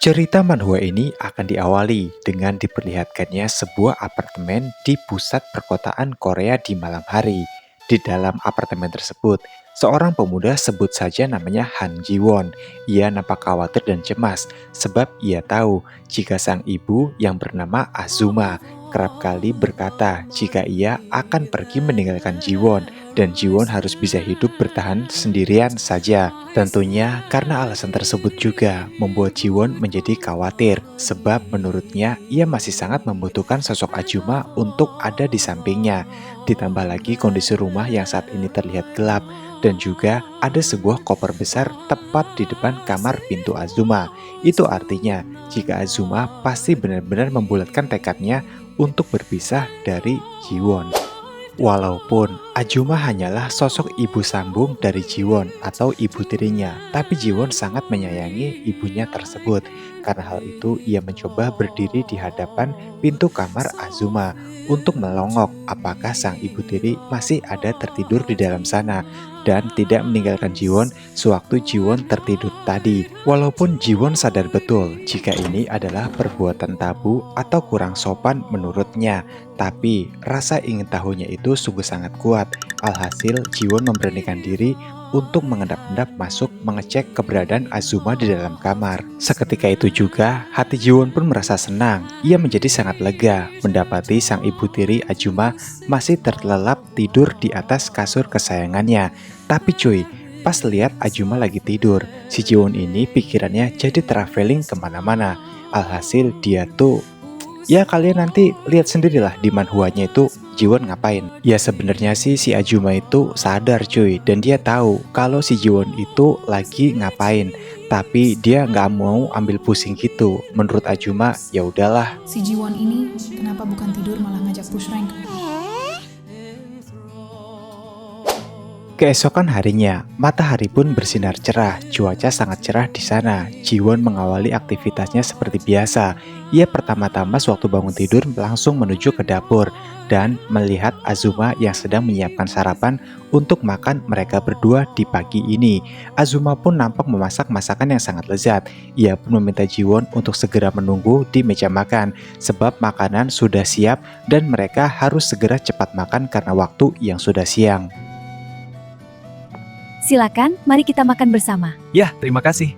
Cerita manhwa ini akan diawali dengan diperlihatkannya sebuah apartemen di pusat perkotaan Korea di malam hari. Di dalam apartemen tersebut, seorang pemuda sebut saja namanya Han Ji-won. Ia nampak khawatir dan cemas sebab ia tahu jika sang ibu yang bernama Azuma kerap kali berkata jika ia akan pergi meninggalkan Ji-won dan Ji-won harus bisa hidup bertahan sendirian saja. Tentunya karena alasan tersebut juga membuat Ji-won menjadi khawatir sebab menurutnya ia masih sangat membutuhkan sosok Azuma untuk ada di sampingnya. Ditambah lagi kondisi rumah yang saat ini terlihat gelap dan juga ada sebuah koper besar tepat di depan kamar pintu Azuma. Itu artinya jika Azuma pasti benar-benar membulatkan tekadnya untuk berpisah dari Ji-won. Walaupun Azuma hanyalah sosok ibu sambung dari Ji-won atau ibu tirinya, tapi Ji-won sangat menyayangi ibunya tersebut. Karena hal itu, ia mencoba berdiri di hadapan pintu kamar Azuma untuk melongok apakah sang ibu tiri masih ada tertidur di dalam sana dan tidak meninggalkan Ji-won sewaktu Ji-won tertidur tadi. Walaupun Ji-won sadar betul jika ini adalah perbuatan tabu atau kurang sopan menurutnya, tapi rasa ingin tahunya itu sungguh sangat kuat. Alhasil Ji-won memberanikan diri untuk mengendap-endap masuk mengecek keberadaan Azuma di dalam kamar. Seketika itu juga hati Ji-won pun merasa senang. Ia menjadi sangat lega mendapati sang ibu tiri Azuma masih terlelap tidur di atas kasur kesayangannya. Tapi cuy, pas lihat Azuma lagi tidur, si Ji-won ini pikirannya jadi traveling kemana-mana. Alhasil dia tuh, ya kalian nanti lihat sendirilah di manhwanya itu Ji-won ngapain. Ya sebenarnya sih si Azuma itu sadar cuy, dan dia tahu kalau si Ji-won itu lagi ngapain. Tapi dia nggak mau ambil pusing gitu. Menurut Azuma ya udahlah. Si Ji-won ini kenapa bukan tidur malah ngajak push rank? Keesokan harinya, matahari pun bersinar cerah, cuaca sangat cerah di sana. Ji-won mengawali aktivitasnya seperti biasa. Ia pertama-tama sewaktu bangun tidur langsung menuju ke dapur dan melihat Azuma yang sedang menyiapkan sarapan untuk makan mereka berdua di pagi ini. Azuma pun nampak memasak masakan yang sangat lezat. Ia pun meminta Ji-won untuk segera menunggu di meja makan sebab makanan sudah siap dan mereka harus segera cepat makan karena waktu yang sudah siang. Silakan, mari kita makan bersama. Ya, terima kasih.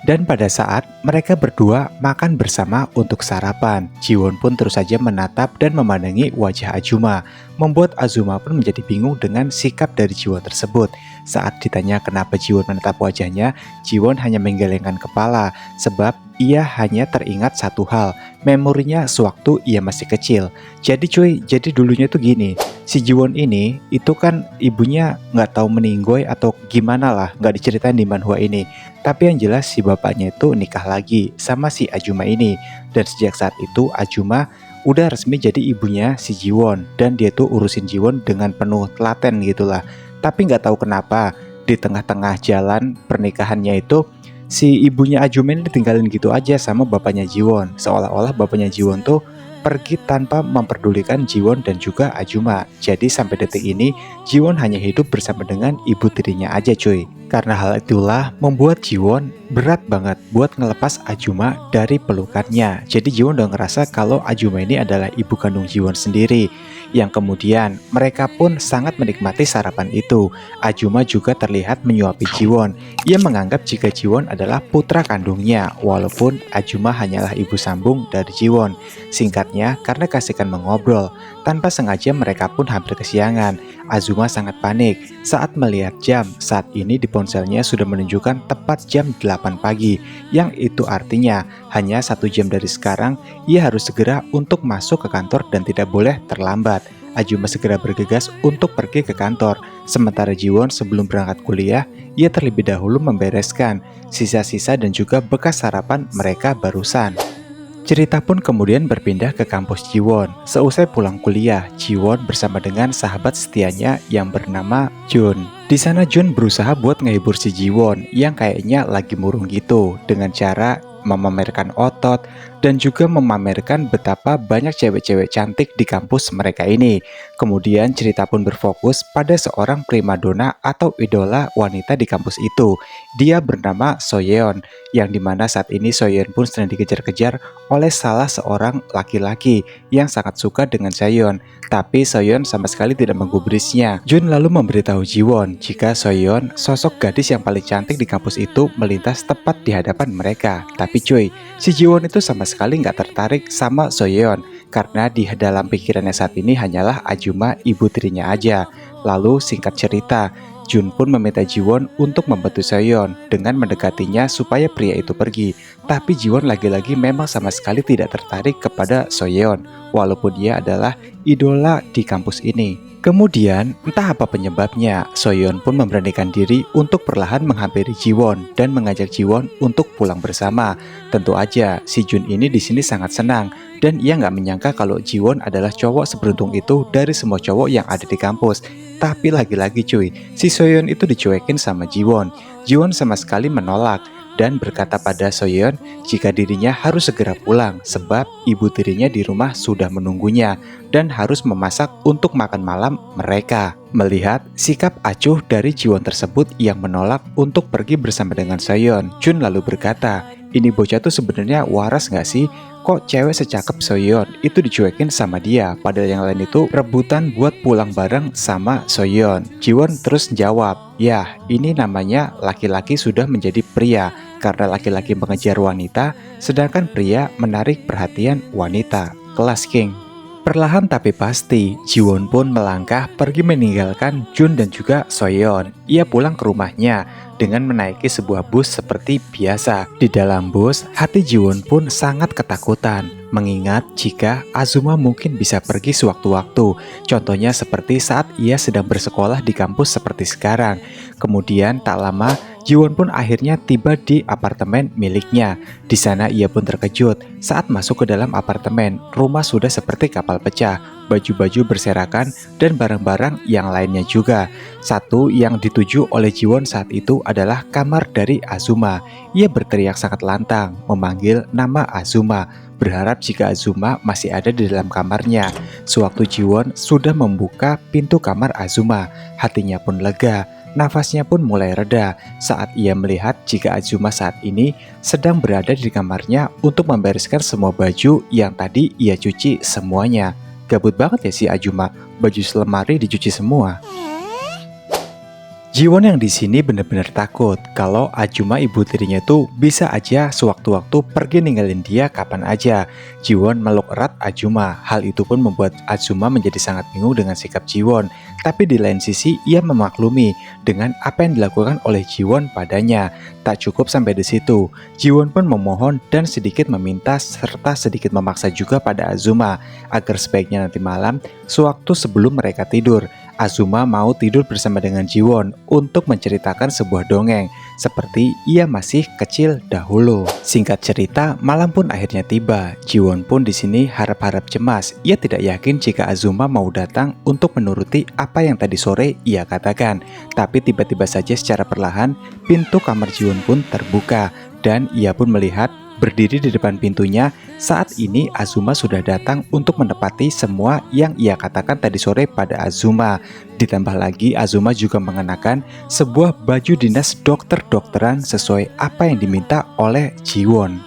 Dan pada saat mereka berdua makan bersama untuk sarapan, Ji-won pun terus saja menatap dan memandangi wajah Azuma. Membuat Azuma pun menjadi bingung dengan sikap dari Ji-won tersebut. Saat ditanya kenapa Ji-won menatap wajahnya, Ji-won hanya menggelengkan kepala sebab ia hanya teringat satu hal, memorinya sewaktu ia masih kecil. Jadi cuy, jadi dulunya tuh gini, si Ji-won ini itu kan ibunya nggak tahu meninggoy atau gimana lah, nggak diceritain di manhwa ini. Tapi yang jelas si bapaknya itu nikah lagi sama si Azuma ini. Dan sejak saat itu Azuma udah resmi jadi ibunya si Ji-won. Dan dia tuh urusin Ji-won dengan penuh telaten gitulah. Tapi nggak tahu kenapa di tengah-tengah jalan pernikahannya itu si ibunya Azuma ini ditinggalin gitu aja sama bapaknya Ji-won. Seolah-olah bapaknya Ji-won tuh pergi tanpa memperdulikan Ji-won dan juga Azuma. Jadi sampai detik ini Ji-won hanya hidup bersama dengan ibu tirinya aja cuy. Karena hal itulah membuat Ji-won berat banget buat ngelepas Azuma dari pelukannya. Jadi Ji-won udah ngerasa kalau Azuma ini adalah ibu kandung Ji-won sendiri. Yang kemudian mereka pun sangat menikmati sarapan itu. Azuma juga terlihat menyuapi Ji-won. Ia menganggap jika Ji-won adalah putra kandungnya, walaupun Azuma hanyalah ibu sambung dari Ji-won. Singkatnya, karena kasihkan mengobrol, tanpa sengaja mereka pun hampir kesiangan. Azuma sangat panik saat melihat jam. Saat ini di ponselnya sudah menunjukkan tepat jam 8 pagi, yang itu artinya hanya 1 jam dari sekarang ia harus segera untuk masuk ke kantor dan tidak boleh terlambat. Azuma segera bergegas untuk pergi ke kantor. Sementara Ji-won sebelum berangkat kuliah, ia terlebih dahulu membereskan sisa-sisa dan juga bekas sarapan mereka barusan. Cerita pun kemudian berpindah ke kampus Ji-won. Seusai pulang kuliah, Ji-won bersama dengan sahabat setianya yang bernama Jun. Di sana Jun berusaha buat ngehibur si Ji-won yang kayaknya lagi murung gitu dengan cara memamerkan otot dan juga memamerkan betapa banyak cewek-cewek cantik di kampus mereka ini. Kemudian cerita pun berfokus pada seorang primadona atau idola wanita di kampus itu. Dia bernama Soyeon, yang dimana saat ini Soyeon pun sedang dikejar-kejar oleh salah seorang laki-laki yang sangat suka dengan Soyeon. Tapi Soyeon sama sekali tidak menggubrisnya. Jun lalu memberitahu Jiwon jika Soyeon, sosok gadis yang paling cantik di kampus itu, melintas tepat di hadapan mereka. Tapi cuy, si Jiwon itu sama sekali nggak tertarik sama Soyeon karena di dalam pikirannya saat ini hanyalah Azuma, ibu tirinya aja. Lalu singkat cerita, Jun pun meminta Jiwon untuk membantu Soyeon dengan mendekatinya supaya pria itu pergi. Tapi Jiwon lagi-lagi memang sama sekali tidak tertarik kepada Soyeon, walaupun dia adalah idola di kampus ini. Kemudian, entah apa penyebabnya, Soyeon pun memberanikan diri untuk perlahan menghampiri Jiwon dan mengajak Jiwon untuk pulang bersama. Tentu aja, si Jun ini di sini sangat senang dan ia nggak menyangka kalau Jiwon adalah cowok seberuntung itu dari semua cowok yang ada di kampus. Tapi lagi-lagi cuy, si Soyeon itu dicuekin sama Jiwon. Jiwon sama sekali menolak dan berkata pada Soyeon jika dirinya harus segera pulang sebab ibu tirinya di rumah sudah menunggunya dan harus memasak untuk makan malam mereka. Melihat sikap acuh dari Jiwon tersebut yang menolak untuk pergi bersama dengan Soyeon, Jun lalu berkata, ini bocah tuh sebenarnya waras gak sih? Kok cewek secakep Soyeon itu dicuekin sama dia, padahal yang lain itu rebutan buat pulang bareng sama Soyeon. Jiwon terus jawab, ya ini namanya laki-laki sudah menjadi pria, karena laki-laki mengejar wanita, sedangkan pria menarik perhatian wanita. Kelas King. Perlahan tapi pasti, Jiwon pun melangkah pergi meninggalkan Jun dan juga Soyeon. Ia pulang ke rumahnya dengan menaiki sebuah bus seperti biasa. Di dalam bus, hati Jiwon pun sangat ketakutan, mengingat jika Azuma mungkin bisa pergi sewaktu-waktu. Contohnya seperti saat ia sedang bersekolah di kampus seperti sekarang. Kemudian tak lama, Jiwon pun akhirnya tiba di apartemen miliknya. Di sana ia pun terkejut saat masuk ke dalam apartemen. Rumah sudah seperti kapal pecah, baju-baju berserakan dan barang-barang yang lainnya juga. Satu yang dituju oleh Jiwon saat itu adalah kamar dari Azuma. Ia berteriak sangat lantang, memanggil nama Azuma, berharap jika Azuma masih ada di dalam kamarnya. Sewaktu Jiwon sudah membuka pintu kamar Azuma, hatinya pun lega. Nafasnya pun mulai reda saat ia melihat jika Azuma saat ini sedang berada di kamarnya untuk membereskan semua baju yang tadi ia cuci semuanya. Gabut banget ya si Azuma, baju selemari dicuci semua. Jiwon yang di sini benar-benar takut kalau Azuma ibu tirinya tuh bisa aja sewaktu-waktu pergi ninggalin dia kapan aja. Jiwon meluk erat Azuma. Hal itu pun membuat Azuma menjadi sangat bingung dengan sikap Jiwon. Tapi di lain sisi ia memaklumi dengan apa yang dilakukan oleh Jiwon padanya. Tak cukup sampai di situ, Jiwon pun memohon dan sedikit meminta serta sedikit memaksa juga pada Azuma agar sebaiknya nanti malam sewaktu sebelum mereka tidur, Azuma mau tidur bersama dengan Jiwon untuk menceritakan sebuah dongeng seperti ia masih kecil dahulu. Singkat cerita, malam pun akhirnya tiba. Jiwon pun di sini harap-harap cemas. Ia tidak yakin jika Azuma mau datang untuk menuruti apa yang tadi sore ia katakan. Tapi tiba-tiba saja secara perlahan pintu kamar Jiwon pun terbuka dan ia pun melihat berdiri di depan pintunya. Saat ini Azuma sudah datang untuk menepati semua yang ia katakan tadi sore pada Azuma. Ditambah lagi Azuma juga mengenakan sebuah baju dinas dokter-dokteran sesuai apa yang diminta oleh Jiwon.